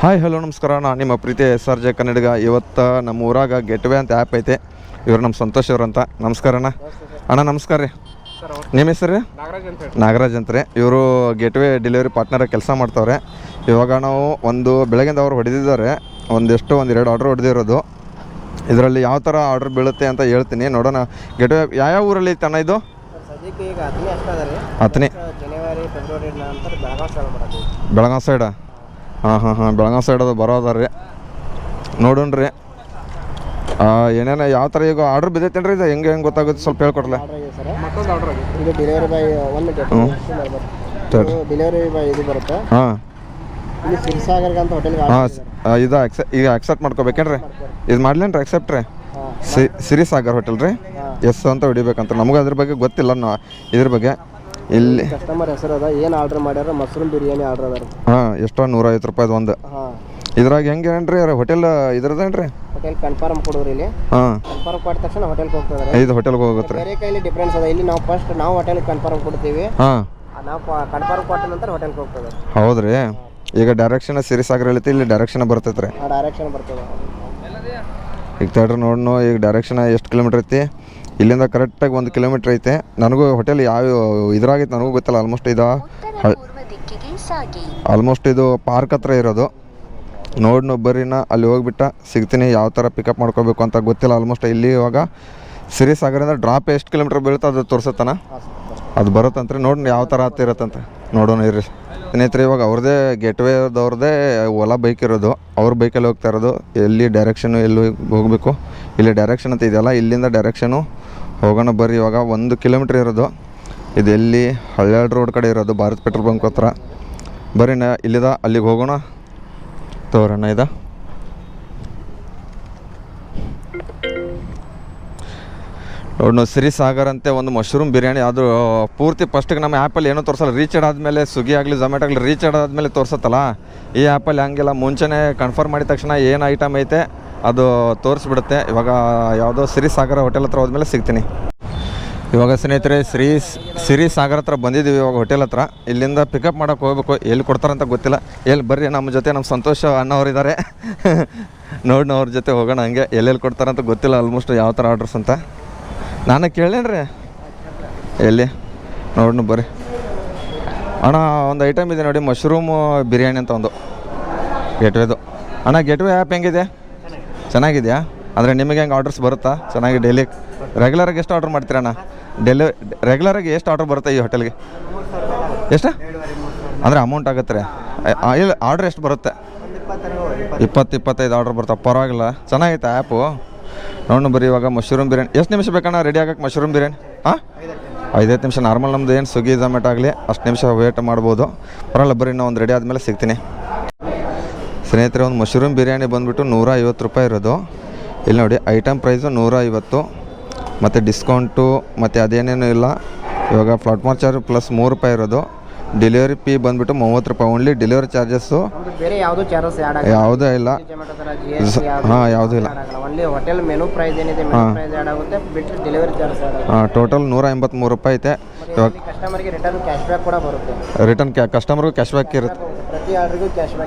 Hi hello ನಮಸ್ಕಾರ, ನಾನು ನಿಮ್ಮ ಪ್ರೀತಿ SRJ ಕನ್ನಡಿಗ. ಇವತ್ತು ನಮ್ಮ ಊರಾಗ ಗೆಟ್ವೇ ಅಂತ ಆ್ಯಪ್ ಐತೆ. ಇವ್ರು ನಮ್ಮ ಸಂತೋಷ್ ಅವ್ರು ಅಂತ. ನಮಸ್ಕಾರ ಅಣ್ಣ. ಅಣ್ಣ ನಮಸ್ಕಾರ ರೀ. ನಿಮ್ಮ ಹೆಸರು ರೀ? ನಾಗರಾಜ್ ಅಂತ ರೀ. ಇವರು ಗೆಟ್ವೇ ಡೆಲಿವರಿ ಪಾರ್ಟ್ನರಾಗಿ ಕೆಲಸ ಮಾಡ್ತಾವ್ರೆ. ಇವಾಗ ನಾವು ಬೆಳಗ್ಗಿಂದ ಅವ್ರು ಹೊಡೆದಿದ್ದಾರೆ. ಒಂದೆರಡು ಆರ್ಡ್ರ್ ಹೊಡೆದಿರೋದು. ಇದರಲ್ಲಿ ಯಾವ ಥರ ಆರ್ಡ್ರ್ ಬೀಳುತ್ತೆ ಅಂತ ಹೇಳ್ತೀನಿ, ನೋಡೋಣ. ಗೆಟ್ವೇ ಯಾವ ಊರಲ್ಲಿ ಐತೆ ಅಣ್ಣ ಇದು? ಹತ್ತನೇ ಬೆಳಗಾವಿ ಸೈಡಾ? ಹಾಂ ಬೆಳಗಾವಿ ಸೈಡ್ ಅದು ಬರೋದಾರ ರೀ. ನೋಡೋಣ ರೀ ಏನೇನು ಯಾವ ಥರ ಈಗ ಆರ್ಡ್ರ್ ಬಿದ್ದೈತೇನ್ರಿ? ಇದು ಹೆಂಗೆ ಗೊತ್ತಾಗುತ್ತೆ ಸ್ವಲ್ಪ ಹೇಳ್ಕೊಡ್ಲ. ಹಾಂ ಇದು ಈಗ ಅಕ್ಸೆಪ್ಟ್ ಮಾಡ್ಕೋಬೇಕೇನ್ರಿ? ಇದು ಮಾಡ್ಲೇನ್ರಿ ಅಕ್ಸೆಪ್ಟ್ ರೀ? ಸಿರಿಸಾಗರ್ ಹೋಟೆಲ್ ರೀ. ಎಸ್ ಅಂತ ಹೊಡಿಬೇಕಂತ. ನಮಗೂ ಅದ್ರ ಬಗ್ಗೆ ಗೊತ್ತಿಲ್ಲ. ಇದ್ರ ಬಗ್ಗೆ ಇಲ್ಲಿ ಕಸ್ಟಮರ್ ಹೆಸರು ಅದ. ಏನು ಆರ್ಡರ್ ಮಾಡ್ಯಾರ? ಮಶ್ರೂಮ್ ಬಿರಿಯಾನಿ ಆರ್ಡರ್ ಅದ. ಹಾಂ ಎಷ್ಟೋ 150 ರೂಪಾಯಿದು ಒಂದು. ಇದ್ರಾಗ ಹೆಂಗೇನ್ರಿ ಹೋಟೆಲ್ ಇದ್ರದೇನ್ರಿ? ಹೋಟೆಲ್ ಕನ್ಫರ್ಮ್ ಕೊಡೋರಿ ಇಲ್ಲಿ. ಹಾಂ ಕನ್ಫರ್ಮ್ ಕೊಟ್ಟ ತಕ್ಷಣ ಹೋಟೆಲ್ಗೆ ಹೋಗ್ತದೆ. ಇದು ಹೋಟೆಲ್ಗೆ ಹೋಗುತ್ತೆ. ಬೇರೆ ಕೈಲಿ ಡಿಫ್ರೆನ್ಸ್ ಅದ. ಇಲ್ಲಿ ನಾವು ಫಸ್ಟ್ ನಾವು ಹೋಟೆಲ್ಗೆ ಕನ್ಫರ್ಮ್ ಕೊಡ್ತೀವಿ. ಹಾಂ ನಾವು ಕನ್ಫರ್ಮ್ ಕೊಟ್ಟ ನಂತರ ಹೋಟೆಲ್ಗೆ ಹೋಗ್ತದೆ. ಹೌದ್ರಿ. ಈಗ ಡೈರೆಕ್ಷನ್ ಸಿರಿಸಾಗರ್ ಹೇಳ್ತಿ, ಇಲ್ಲಿ ಡೈರೆಕ್ಷನ್ ಬರ್ತೈತೆ ರೀ. ಡೈರೆಕ್ಷನ್ ಬರ್ತದೆ. ಈಗ ತಡ್ರಿ ನೋಡ್ನು. ಈಗ ಡೈರೆಕ್ಷನ್ ಎಷ್ಟು ಕಿಲೋಮೀಟ್ರ್ ಐತಿ? ಇಲ್ಲಿಂದ ಕರೆಕ್ಟಾಗಿ 1 ಕಿಲೋಮೀಟ್ರ್ ಐತೆ. ನನಗೂ ಹೋಟೆಲ್ ಯಾವ ಇದ್ರಾಗೈತೆ ನನಗೂ ಗೊತ್ತಿಲ್ಲ. ಆಲ್ಮೋಸ್ಟ್ ಇದು ಪಾರ್ಕ್ ಹತ್ರ ಇರೋದು. ನೋಡ್ನು ಬರ್ರಿನ ಅಲ್ಲಿ ಹೋಗ್ಬಿಟ್ಟು ಸಿಗ್ತೀನಿ. ಯಾವ ಥರ ಪಿಕಪ್ ಮಾಡ್ಕೋಬೇಕು ಅಂತ ಗೊತ್ತಿಲ್ಲ. ಆಲ್ಮೋಸ್ಟ್ ಇಲ್ಲಿ ಇವಾಗ ಸಿರಿಸಾಗರಿಂದ ಡ್ರಾಪ್ ಎಷ್ಟು ಕಿಲೋಮೀಟ್ರ್ ಬೀಳುತ್ತೆ ಅದು ತೋರಿಸತ್ತನ. ಅದು ಬರುತ್ತಂತ್ರಿ. ನೋಡಿ ಯಾವ ಥರ ಇರುತ್ತಂತ ನೋಡೋಣ ಇರ್ರಿ ಸ್ನೇಹಿತರೆ. ಇವಾಗ ಅವ್ರದ್ದೇ ಗೆಟ್ವೇದವ್ರದ್ದೇ ಓಲಾ ಬೈಕ್ ಇರೋದು. ಅವ್ರ ಬೈಕಲ್ಲಿ ಹೋಗ್ತಾ ಇರೋದು. ಎಲ್ಲಿ ಡೈರೆಕ್ಷನು ಎಲ್ಲಿ ಹೋಗಬೇಕು? ಇಲ್ಲಿ ಡೈರೆಕ್ಷನ್ ಅಂತ ಇದೆಯಲ್ಲ, ಇಲ್ಲಿಂದ ಡೈರೆಕ್ಷನು ಹೋಗೋಣ ಬರ್ರಿ. ಇವಾಗ 1 ಕಿಲೋಮೀಟ್ರ್ ಇರೋದು. ಇದು ಎಲ್ಲಿ ಹಳ್ಯಾಳ್ ರೋಡ್ ಕಡೆ ಇರೋದು, ಭಾರತ್ ಪೆಟ್ರೋಲ್ ಬಂಕ್ ಹತ್ರ. ಬರ್ರಿ ಇಲ್ಲಿದ ಅಲ್ಲಿಗೆ ಹೋಗೋಣ ತೋರಣ್ಣ. ಇದು ನೋಡು ಸಿರಿಸಾಗರ್ ಅಂತೆ ಒಂದು ಮಶ್ರೂಮ್ ಬಿರಿಯಾನಿ. ಅದು ಪೂರ್ತಿ ಫಸ್ಟಿಗೆ ನಮ್ಮ ಆ್ಯಪಲ್ಲಿ ಏನೂ ತೋರಿಸಲ್ಲ. ರೀಚ್ ಆದಮೇಲೆ ಸ್ವಿಗ್ಗಿ ಆಗಲಿ ಝೊಮ್ಯಾಟೊ ಆಗಲಿ ರೀಚ್ ಆದಮೇಲೆ ತೋರಿಸತ್ತಲ್ಲ. ಈ ಆ್ಯಪಲ್ಲಿ ಹಂಗಿಲ್ಲ. ಮುಂಚೆನೇ ಕನ್ಫರ್ಮ್ ಮಾಡಿದ ತಕ್ಷಣ ಏನು ಐಟಮ್ ಐತೆ ಅದು ತೋರಿಸ್ಬಿಡುತ್ತೆ. ಇವಾಗ ಯಾವುದೋ ಸಿರಿಸಾಗರ ಹೋಟೆಲ್ ಹತ್ರ ಹೋದ್ಮೇಲೆ ಸಿಗ್ತೀನಿ. ಇವಾಗ ಸ್ನೇಹಿತರೆ ಸಿರಿಸಾಗರ್ ಹತ್ರ ಬಂದಿದ್ದೀವಿ. ಇವಾಗ ಹೋಟೆಲ್ ಹತ್ರ. ಇಲ್ಲಿಂದ ಪಿಕಪ್ ಮಾಡೋಕೆ ಹೋಗ್ಬೇಕು. ಎಲ್ಲಿ ಕೊಡ್ತಾರಂತ ಗೊತ್ತಿಲ್ಲ. ಎಲ್ಲಿ ಬರ್ರಿ ನಮ್ಮ ಜೊತೆ ನಮ್ಮ ಸಂತೋಷ ಅಣ್ಣವ್ರಿದ್ದಾರೆ. ನೋಡಿ ಅವ್ರ ಜೊತೆ ಹೋಗೋಣ. ಹಂಗೆ ಎಲ್ಲೆಲ್ಲಿ ಕೊಡ್ತಾರಂತ ಗೊತ್ತಿಲ್ಲ. ಆಲ್ಮೋಸ್ಟ್ ಯಾವ ಥರ ಆರ್ಡ್ರಸ್ ಅಂತ ನಾನು ಕೇಳೇನ್ರಿ. ಎಲ್ಲಿ ನೋಡ್ನು ಬರ್ರಿ ಅಣ್ಣ. ಒಂದು ಐಟಮ್ ಇದೆ ನೋಡಿ, ಮಶ್ರೂಮ್ ಬಿರಿಯಾನಿ ಅಂತ ಒಂದು ಗೆಟ್ವೇದು. ಅಣ್ಣ ಗೆಟ್ವೇ ಆ್ಯಪ್ ಹೆಂಗಿದೆ? ಚೆನ್ನಾಗಿದೆಯಾ? ಅಂದರೆ ನಿಮಗೆ ಹೆಂಗೆ ಆರ್ಡರ್ಸ್ ಬರುತ್ತಾ ಚೆನ್ನಾಗಿ? ಡೈಲಿ ರೆಗ್ಯುಲರಾಗಿ ಎಷ್ಟು ಆರ್ಡ್ರ್ ಮಾಡ್ತೀರಣ್ಣ? ರೆಗ್ಯುಲರಾಗಿ ಎಷ್ಟು ಆರ್ಡ್ರ್ ಬರುತ್ತೆ ಈ ಹೋಟೆಲ್ಗೆ? ಎಷ್ಟು ಅಂದರೆ ಅಮೌಂಟ್ ಆಗುತ್ತೆ ರೀ? ಇಲ್ಲ ಆರ್ಡ್ರ್ ಎಷ್ಟು ಬರುತ್ತೆ? 20-25 ಆರ್ಡ್ರ್ ಬರ್ತಾವೆ. ಪರವಾಗಿಲ್ಲ, ಚೆನ್ನಾಗೈತೆ ಆ್ಯಪು. ನೋಡು ಬರೀ. ಇವಾಗ ಮಶ್ರೂಮ್ ಬಿರಿಯಾನಿ ಎಷ್ಟು ನಿಮಿಷ ಬೇಕಣ್ಣ ರೆಡಿ ಆಗಕ್ಕೆ? ಮಶ್ರೂಮ್ ಬಿರಿಯಾನಿ 5 ನಿಮಿಷ. ನಾರ್ಮಲ್ ನಮ್ದು ಏನು ಸ್ವಿಗ್ಗಿ ಝೊಮ್ಯಾಟೊ ಆಗಲಿ ಅಷ್ಟು ನಿಮಿಷ ವೇಟ್ ಮಾಡ್ಬೋದು. ಪರವಾಗಿಲ್ಲ ಬರ್ರಿ. ನಾವು ಒಂದು ರೆಡಿ ಆದಮೇಲೆ ಸಿಗ್ತೀನಿ ಸ್ನೇಹಿತರೆ. ಒಂದು ಮಶ್ರೂಮ್ ಬಿರಿಯಾನಿ ಬಂದುಬಿಟ್ಟು 150 ರೂಪಾಯಿ ಇರೋದು. ಇಲ್ಲಿ ನೋಡಿ ಐಟಮ್ ಪ್ರೈಸು 150 ಮತ್ತು ಡಿಸ್ಕೌಂಟು ಮತ್ತು ಅದೇನೇನು ಇಲ್ಲ. ಇವಾಗ ಪ್ಲಾಟ್ಫಾರ್ಮ್ ಚಾರ್ಜ್ ಪ್ಲಸ್ 3 ರೂಪಾಯಿ ಇರೋದು. ಡೆಲಿವರಿ ಫೀ ಬಂದುಬಿಟ್ಟು 30 ರೂಪಾಯಿ. ಓನ್ಲಿ ಡೆಲಿವರಿ ಚಾರ್ಜಸ್ಸು ಯಾವುದೇ ಇಲ್ಲ. ಹಾಂ ಯಾವುದೂ ಇಲ್ಲ. ಹಾಂ ಟೋಟಲ್ 183 ರೂಪಾಯಿ ಐತೆ. ಇವಾಗ ರಿಟರ್ನ್ ಕಸ್ಟಮರ್ಗೂ ಕ್ಯಾಶ್ ಬ್ಯಾಕ್ ಇರುತ್ತೆ.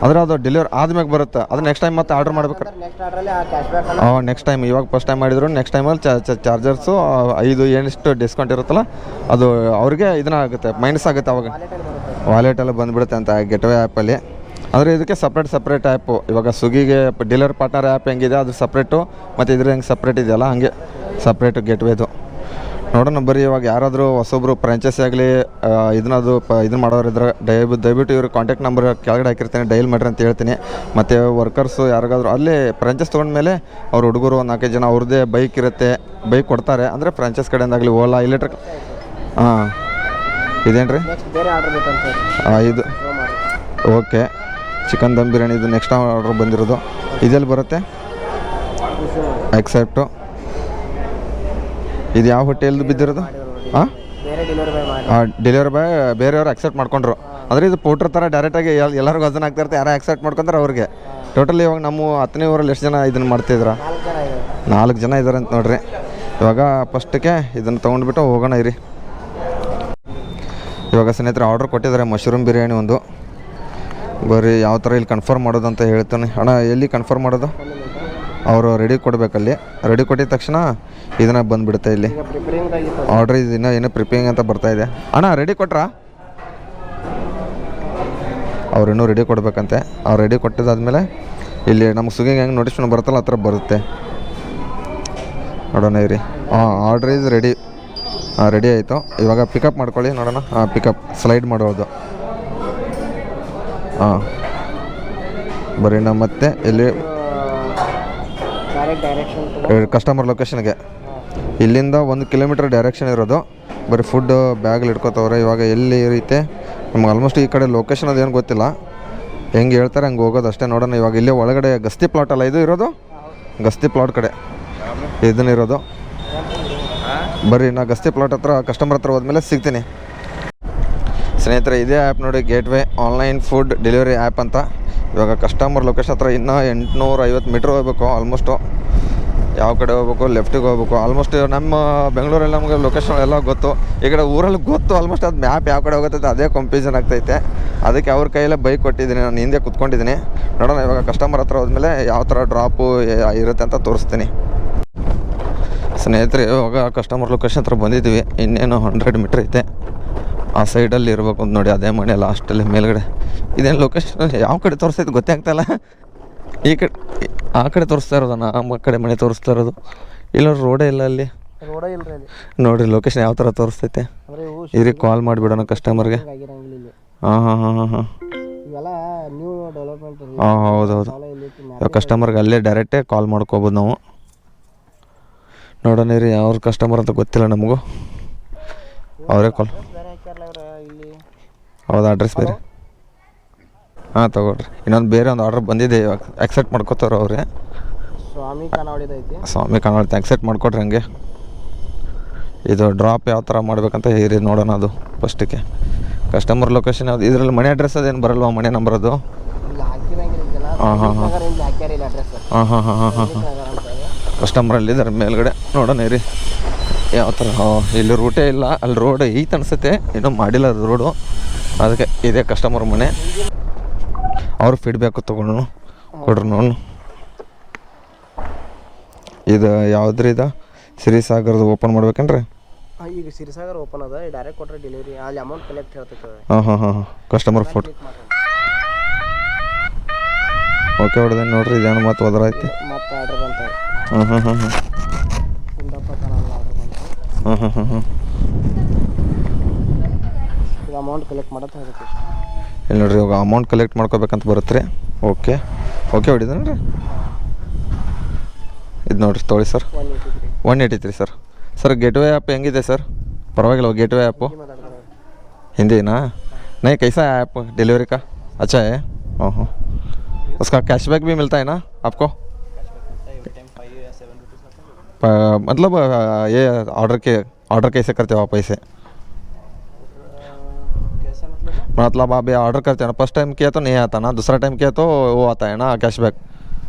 ಆದರೆ ಅದು ಡೆಲಿವರಿ ಆದ್ಮೇಲೆ ಬರುತ್ತೆ. ಅದು ನೆಕ್ಸ್ಟ್ ಟೈಮ್ ಮತ್ತೆ ಆರ್ಡ್ರ್ ಮಾಡ್ಬೇಕಾರೆ ನೆಕ್ಸ್ಟ್ ಟೈಮ್. ಇವಾಗ ಫಸ್ಟ್ ಟೈಮ್ ಮಾಡಿದ್ರು ನೆಕ್ಸ್ಟ್ ಟೈಮಲ್ಲಿ ಚಾರ್ಜರ್ಸು 5 ಏನಿಷ್ಟು ಡಿಸ್ಕೌಂಟ್ ಇರುತ್ತಲ್ಲ ಅದು ಅವ್ರಿಗೆ ಆಗುತ್ತೆ, ಮೈನಸ್ ಆಗುತ್ತೆ. ಅವಾಗ ವಾಲೆಟೆಲ್ಲ ಬಂದುಬಿಡುತ್ತೆ ಅಂತ ಗೆಟ್ವೇ ಆ್ಯಪಲ್ಲಿ. ಅಂದರೆ ಇದಕ್ಕೆ ಸಪ್ರೇಟ್ ಆ್ಯಪು. ಇವಾಗ ಸ್ವಿಗ್ಗಿಗೆ ಡೆಲಿವರಿ ಪಾರ್ಟ್ನರ್ ಆ್ಯಪ್ ಹೆಂಗಿದೆ ಅದು ಸಪ್ರೇಟು, ಮತ್ತು ಇದ್ರ ಹೆಂಗೆ ಸಪ್ರೇಟ್ ಇದೆಯಲ್ಲ ಹಂಗೆ ಸಪ್ರೇಟು ಗೆಟ್ವೇದು. ನೋಡೋಣ ಬರ್ರಿ. ಇವಾಗ ಯಾರಾದರೂ ಹೊಸೊಬ್ಬರು ಫ್ರಾಂಚೈಸಿ ಆಗಲಿ ಇದನ್ನ ಮಾಡೋರಿದ್ರೆ ದಯವಿಟ್ಟು ಇವ್ರ ಕಾಂಟ್ಯಾಕ್ಟ್ ನಂಬರ್ ಕೆಳಗಡೆ ಹಾಕಿರ್ತೀನಿ, ಡೈಲ್ ಮಾಡಿರಿ ಅಂತ ಹೇಳ್ತೀನಿ. ಮತ್ತು ವರ್ಕರ್ಸು ಯಾರಿಗಾದ್ರು ಅಲ್ಲೇ ಫ್ರಾಂಚೈಸ್ ತೊಗೊಂಡ್ಮೇಲೆ ಅವ್ರ ಹುಡುಗರು 4-5 ಜನ ಅವ್ರದ್ದೇ ಬೈಕ್ ಇರುತ್ತೆ, ಬೈಕ್ ಕೊಡ್ತಾರೆ. ಅಂದರೆ ಫ್ರಾಂಚೈಸ್ ಕಡೆಯಿಂದಾಗಲಿ ಓಲಾ ಎಲೆಕ್ಟ್ರಿಕ್. ಹಾಂ ಇದೇನು ರೀ? ಇದು ಓಕೆ. ಚಿಕನ್ ದಮ್ ಬಿರಿಯಾನಿ ಇದು ನೆಕ್ಸ್ಟ್ ಆರ್ಡ್ರ್ ಬಂದಿರೋದು. ಇದೆಲ್ಲಿ ಬರುತ್ತೆ? ಎಕ್ಸೆಪ್ಟು. ಇದು ಯಾವ ಹೋಟೆಲ್ದು ಬಿದ್ದಿರೋದು? ಡೆಲಿವರಿ ಬಾಯ್ ಬೇರೆಯವ್ರು ಅಕ್ಸೆಪ್ಟ್ ಮಾಡ್ಕೊಂಡ್ರು. ಅಂದರೆ ಇದು ಪೋಟ್ರ್ ಥರ ಡೈರೆಕ್ಟಾಗಿ ಎಲ್ಲರಿಗೂ ವಜನ್ ಆಗ್ತಾ ಇರ್ತಾರೆ. ಯಾರು ಅಕ್ಸೆಪ್ಟ್ ಮಾಡ್ಕೊಂತಾರೆ ಅವ್ರಿಗೆ. ಟೋಟಲಿ ಇವಾಗ ನಮ್ಮ 10ನೇ ಊರಲ್ಲಿ ಎಷ್ಟು ಜನ ಇದನ್ನು ಮಾಡ್ತಿದ್ರ? 4 ಜನ ಇದ್ದಾರೆ ಅಂತ ನೋಡ್ರಿ. ಇವಾಗ ಫಸ್ಟಿಗೆ ಇದನ್ನು ತೊಗೊಂಡ್ಬಿಟ್ಟು ಹೋಗೋಣ ಇರಿ. ಇವಾಗ ಸ್ನೇಹಿತರೆ ಆರ್ಡ್ರ್ ಕೊಟ್ಟಿದ್ದಾರೆ ಮಶ್ರೂಮ್ ಬಿರಿಯಾನಿ ಒಂದು. ಬರ್ರಿ ಯಾವ ಥರ ಇಲ್ಲಿ ಕನ್ಫರ್ಮ್ ಮಾಡೋದಂತ ಹೇಳ್ತಾನೆ. ಅಣ್ಣ ಎಲ್ಲಿ ಕನ್ಫರ್ಮ್ ಮಾಡೋದು? ಅವರು ರೆಡಿ ಕೊಡಬೇಕಲ್ಲಿ. ರೆಡಿ ಕೊಟ್ಟಿದ ತಕ್ಷಣ ಇದನ್ನು ಬಂದುಬಿಡುತ್ತೆ ಇಲ್ಲಿ. ಈಗ ಪ್ರಿಪೇರಿಂಗ್ ಆಗಿತ್ತು. ಆರ್ಡ್ರ್ ಇದನ್ನು ಏನೋ ಪ್ರಿಪೇರಿಂಗ್ ಅಂತ ಬರ್ತಾಯಿದೆ. ಅಣ್ಣ ರೆಡಿ ಕೊಟ್ರಾ? ಅವ್ರು ಇನ್ನೂ ರೆಡಿ ಕೊಡಬೇಕಂತೆ. ಅವ್ರು ರೆಡಿ ಕೊಟ್ಟಿದ್ದಾದಮೇಲೆ ಇಲ್ಲಿ ನಮ್ಗೆ ಸ್ವಿಗ್ಗಿಗೆ ಹೆಂಗೆ ನೋಟಿಫಿಕೇಶನ್ ಬರುತ್ತಲ್ಲ ಆ ಥರ ಬರುತ್ತೆ. ನೋಡೋಣ ಇರಿ. Order is ready. ರೆಡಿ ಆಯಿತು. ಇವಾಗ ಪಿಕಪ್ ಮಾಡ್ಕೊಳ್ಳಿ ನೋಡೋಣ. ಪಿಕಪ್ ಸ್ಲೈಡ್ ಮಾಡೋದು. ಬರೀ ನಾವು ಮತ್ತೆ ಇಲ್ಲಿ ಡೈರೆಕ್ಷನ್ ಕಸ್ಟಮರ್ ಲೊಕೇಶನ್ಗೆ ಇಲ್ಲಿಂದ 1 ಕಿಲೋಮೀಟರ್ ಡೈರೆಕ್ಷನ್ ಇರೋದು. ಬರೀ ಫುಡ್ ಬ್ಯಾಗಲ್ಲಿ ಇಟ್ಕೋತವ್ರೆ. ಇವಾಗ ಎಲ್ಲಿ ಇರುತ್ತೆ ನಮ್ಗೆ ಆಲ್ಮೋಸ್ಟ್ ಈ ಕಡೆ ಲೊಕೇಶನ್ ಅದೇನು ಗೊತ್ತಿಲ್ಲ. ಹೆಂಗೆ ಹೇಳ್ತಾರೆ ಹಂಗೆ ಹೋಗೋದು ಅಷ್ಟೇ. ನೋಡೋಣ ಇವಾಗ ಇಲ್ಲೇ ಒಳಗಡೆ ಗಸ್ತಿ ಪ್ಲಾಟ್ ಅಲ್ಲ ಇದು ಇರೋದು? ಗಸ್ತಿ ಪ್ಲಾಟ್ ಕಡೆ ಇದನ್ನಿರೋದು. ಬರ್ರಿ ನಾ ಗಸ್ತಿ ಪ್ಲಾಟ್ ಹತ್ರ ಕಸ್ಟಮರ್ ಹತ್ರ ಹೋದ್ಮೇಲೆ ಸಿಗ್ತೀನಿ. ಸ್ನೇಹಿತರೆ ಇದೇ ಆ್ಯಪ್ ನೋಡಿ, gateway online food delivery app ಅಂತ. ಇವಾಗ ಕಸ್ಟಮರ್ ಲೊಕೇಶನ್ ಹತ್ರ ಇನ್ನೂ 850 ಮೀಟ್ರ್ ಹೋಗ್ಬೇಕು. ಆಲ್ಮೋಸ್ಟು ಯಾವ ಕಡೆ ಹೋಗ್ಬೇಕು, ಲೆಫ್ಟಿಗೆ ಹೋಗ್ಬೇಕು. ಆಲ್ಮೋಸ್ಟ್ ನಮ್ಮ ಬೆಂಗಳೂರಲ್ಲಿ ನಮಗೆ ಲೊಕೇಶನ್ ಎಲ್ಲ ಗೊತ್ತು. ಈ ಕಡೆ ಊರಲ್ಲಿ ಗೊತ್ತು ಆಲ್ಮೋಸ್ಟ್. ಅದು ಮ್ಯಾಪ್ ಯಾವ ಕಡೆ ಹೋಗುತ್ತೆ ಅದೇ ಕನ್ಫ್ಯೂಷನ್ ಆಗ್ತೈತೆ. ಅದಕ್ಕೆ ಅವ್ರ ಕೈಯಲ್ಲೇ ಬೈಕ್ ಕೊಟ್ಟಿದ್ದೀನಿ, ನಾನು ಹಿಂದೆ ಕುತ್ಕೊಂಡಿದ್ದೀನಿ. ನೋಡೋಣ ಇವಾಗ ಕಸ್ಟಮರ್ ಹತ್ರ ಹೋದ್ಮೇಲೆ ಯಾವ ಥರ ಡ್ರಾಪು ಇರುತ್ತೆ ಅಂತ ತೋರಿಸ್ತೀನಿ. ಸ್ನೇಹಿತರೆ ಇವಾಗ ಕಸ್ಟಮರ್ ಲೊಕೇಶನ್ ಹತ್ರ ಬಂದಿದ್ದೀವಿ. ಇನ್ನೇನು 100 ಮೀಟ್ರ್ ಐತೆ. ಆ ಸೈಡಲ್ಲಿ ಇರಬೇಕು ಅಂತ ನೋಡಿ, ಅದೇ ಮನೆ ಲಾಸ್ಟಲ್ಲಿ ಮೇಲ್ಗಡೆ. ಇದೇನು ಲೊಕೇಶನ್ ಯಾವ ಕಡೆ ತೋರಿಸ್ತೈತೆ ಗೊತ್ತೇ ಆಗ್ತಾಯಿಲ್ಲ. ಈ ಕಡೆ ಆ ಕಡೆ ತೋರಿಸ್ತಾ ಇರೋದು, ನಮ್ಮ ಕಡೆ ಮನೆ ತೋರಿಸ್ತಾ ಇರೋದು. ಇಲ್ಲ ರೋಡೇ ಇಲ್ಲ ಅಲ್ಲಿ. ರೋಡೇ ಇಲ್ರಿ ಅಲ್ಲಿ. ನೋಡಿರಿ ಲೊಕೇಶನ್ ಯಾವ ಥರ ತೋರಿಸ್ತೈತೆ. ಇರಿ ಕಾಲ್ ಮಾಡಿಬಿಡೋಣ ಕಸ್ಟಮರ್ಗೆ. ಹಾಂ ಇವೆಲ್ಲ ನ್ಯೂ ಡೆವಲಪ್ಮೆಂಟ್. ಹೌದೌದು. ಇವಾಗ ಕಸ್ಟಮರ್ಗೆ ಅಲ್ಲೇ ಡೈರೆಕ್ಟೇ ಕಾಲ್ ಮಾಡ್ಕೋಬೋದು ನಾವು. ನೋಡೋಣ ರೀ ಅವ್ರ ಕಸ್ಟಮರ್ ಅಂತ ಗೊತ್ತಿಲ್ಲ ನಮಗೂ. ಅವರೇ ಕಾಲ್. ಹೌದು ಅಡ್ರೆಸ್ ಬೇರೆ. ತಗೊಳ್ರಿ. ಇನ್ನೊಂದು ಬೇರೆ ಒಂದು ಆರ್ಡ್ರ್ ಬಂದಿದೆ, ಇವಾಗ ಆಕ್ಸೆಪ್ಟ್ ಮಾಡ್ಕೋತಾರ ಅವ್ರೆ. ಸ್ವಾಮಿ ಖಾನಾವಳಿದ ಐತಿ. ಸ್ವಾಮಿ ಖಾನಾವಳಿ ಆಕ್ಸೆಪ್ಟ್ ಮಾಡ್ಕೊಡ್ರಿ. ಹಂಗೆ ಇದು ಡ್ರಾಪ್ ಯಾವ ಥರ ಮಾಡ್ಬೇಕಂತ ಹೇಳಿ ನೋಡೋಣ. ಅದು ಫಸ್ಟಿಗೆ ಕಸ್ಟಮರ್ ಲೊಕೇಶನ್ ಯಾವ್ದು ಇದರಲ್ಲಿ ಮನೆ ಅಡ್ರೆಸ್ ಅದೇನು ಬರಲ್ವಾ? ಮನೆ ನಂಬರ್ ಅದು? ಕಸ್ಟಮರಲ್ಲಿ ಇದರ ಮೇಲ್ಗಡೆ ನೋಡೋಣ ಇರಿ ಯಾವ ಥರ. ಇಲ್ಲಿ ರೂಟೇ ಇಲ್ಲ, ಅಲ್ಲಿ ರೋಡ್ ಐತೆ ಅನ್ಸುತ್ತೆ, ಇನ್ನೂ ಮಾಡಿಲ್ಲ ಅದು ರೋಡು. ಅದಕ್ಕೆ ಇದೇ ಕಸ್ಟಮರ್ ಮನೆ. ಅವ್ರು ಫೀಡ್ಬ್ಯಾಕ್ ತೊಗೊಂಡು ಕೊಡ್ರಿ ನೋಡು. ಇದು ಯಾವುದ್ರಿ ಇದು? ಸಿರಿಸಾಗರದು ಓಪನ್ ಮಾಡ್ಬೇಕೇನ್ರಿ? ಈಗ ಸಿರಿಸಾಗರ್ ಓಪನ್ ಅದ. ಡೈರೆಕ್ಟ್ ಕೊಟ್ಟರೆ ಡೆಲಿವರಿ ಅಲ್ಲಿ ಅಮೌಂಟ್ ಕಲೆಕ್ಟ್ ಹೇಳ್ತೈತೆ. ಹಾಂ ಕಸ್ಟಮರ್ ಫೋಟೋ ಓಕೆ ಹೊಡೆದ ನೋಡ್ರಿ. ಇದೇನು ಮತ್ತೆ ಒದರೈತಿ. ಮತ್ತೆ ಆರ್ಡರ್ ಬಂತ. ಕುಂದಪ್ಪ ಚಾನಲ್ ಆರ್ಡರ್ ಬಂತು. ಈಗ ಅಮೌಂಟ್ ಕಲೆಕ್ಟ್ ಮಾಡೋದು ಹೇಳುತ್ತೆ. ಇಲ್ಲಿ ನೋಡ್ರಿ ಇವಾಗ ಅಮೌಂಟ್ ಕಲೆಕ್ಟ್ ಮಾಡ್ಕೋಬೇಕಂತ ಬರುತ್ತೆ ರೀ. ಓಕೆ ಹೊಡಿದೇನ್ರಿ. ಇದು ನೋಡಿರಿ ತೊಗೊಳ್ಳಿ sir. 183 sir. Sir gateway app ಹೆಂಗಿದೆ ಸರ್? ಪರವಾಗಿಲ್ಲ गेटवे ऐप हिंदी ना? नहीं कैसा है ऐप डिलीवरी का? अच्छा है. ओहो उसका कैशबैक भी मिलता है ना आपको? मतलब ये ऑर्डर कैसे करते हो आप ऐसे? मतलब आप ये ऑर्डर करते हो ना, फर्स्ट टाइम किया तो नहीं आता ना, दूसरा टाइम किया तो वो आता है ना कैशबैक?